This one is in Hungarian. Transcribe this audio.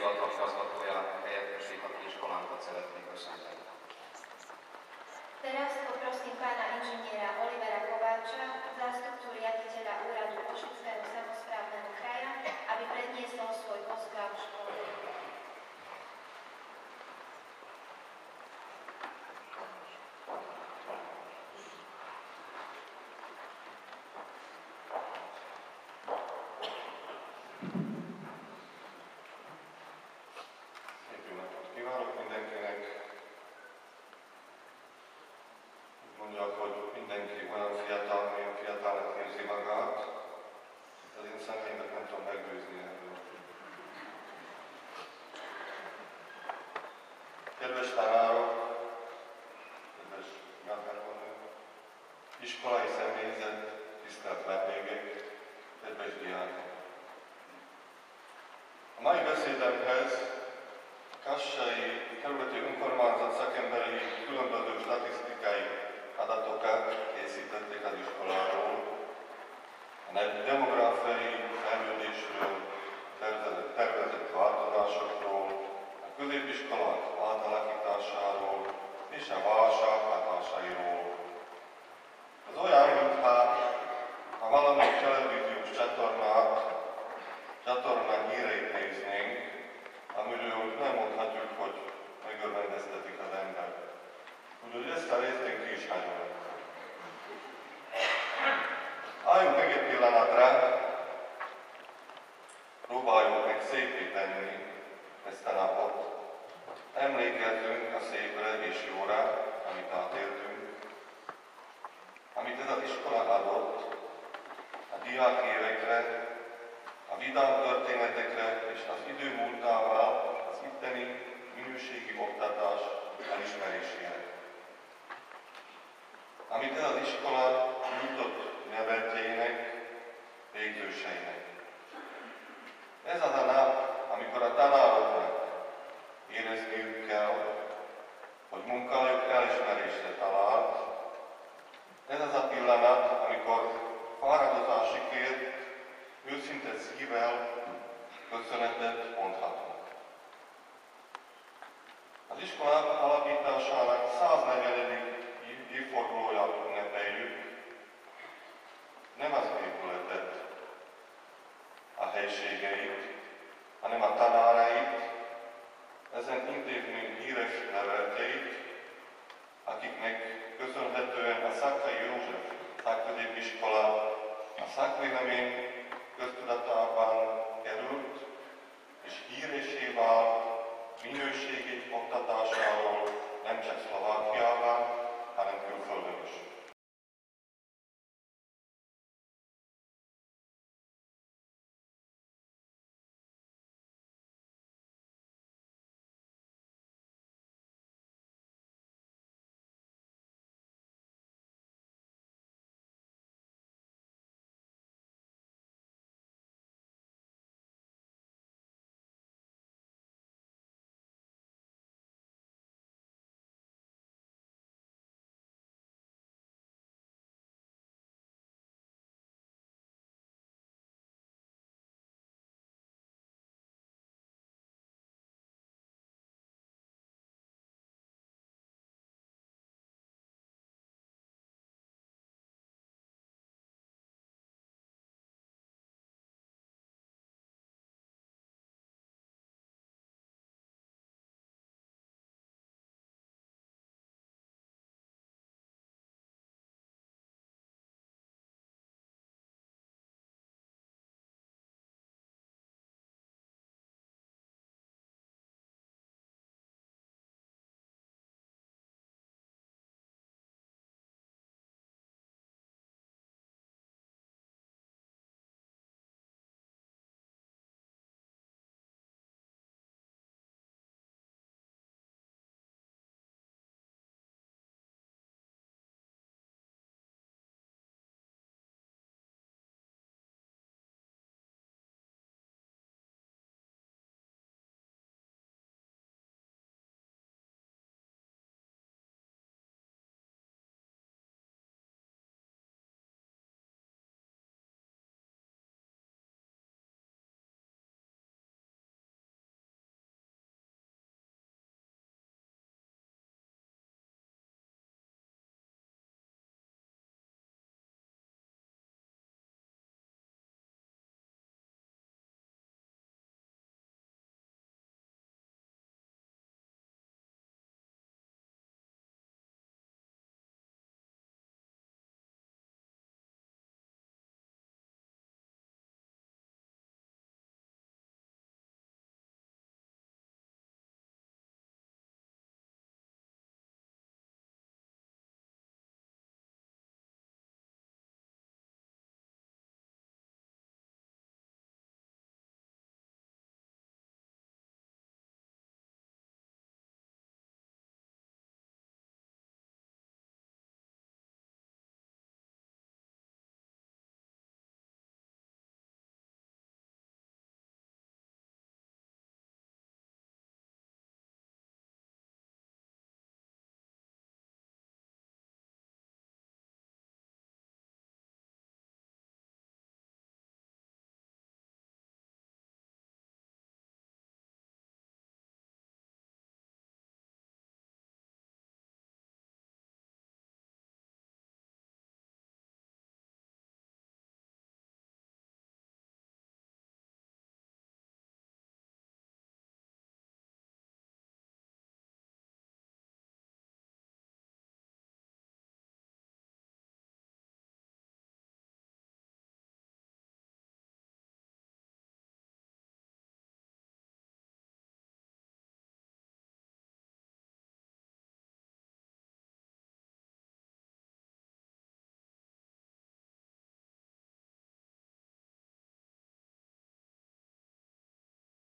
hivatal igazgatójának helyettesét a kiskolánkat szeretnék köszönteni. Teraz poprosím pána inžiniera Olivera Kováča, zástupcu riaditeľa úradu Košického samosprávneho kraja, aby predniesol svoj pozdrav školy. Kedves tanárok, kedves igazgatónő, iskolai személyzet, tisztelt vendégek, kedves diákok! A mai beszédemhez a Kassai kerületi önkormányzat szakemberei különböző statisztikai adatokat készítették az iskoláról, a demográfiai fejlődésről, tervezett változásokról, a középiskolák átalakításáról és a válság hatásairól. Az olyan, mintha valamelyik televíziós csatorna híreit néznénk, amiről nem mondhatjuk, hogy megörvendeztetik az ember. Úgyhogy ezt a részt én ki is hagyom. Álljunk meg egy pillanatra, próbáljuk meg szépé tenni ezt a napot. Emlékezzünk a szépre és jóra, amit átéltünk, amit ez az iskola adott, a diák évekre, a vidám történetekre és az idő múltával az itteni minőségi oktatás elismerésére. Amit ez az iskola nyújtott neveltjeinek, végzőseinek. Ez az a nap, amikor a tanároknak érezniük kell, hogy munkájuk elismerésre talált. Ez az a pillanat, amikor fáradozásikért őszinte szívvel köszönetet mondhatunk. Az iskola alapításának 140. évfordulóját ünnepeljük. Nem az épületet, a helységeit, hanem a tanárait, ezen intézmény híres nevelteit, akiknek köszönhetően a Szakai József szakközépiskola a szakvélemény köztudatában került, és híressé vált minőségi oktatásáról nem csak Szlovákiában, hanem külföldön is.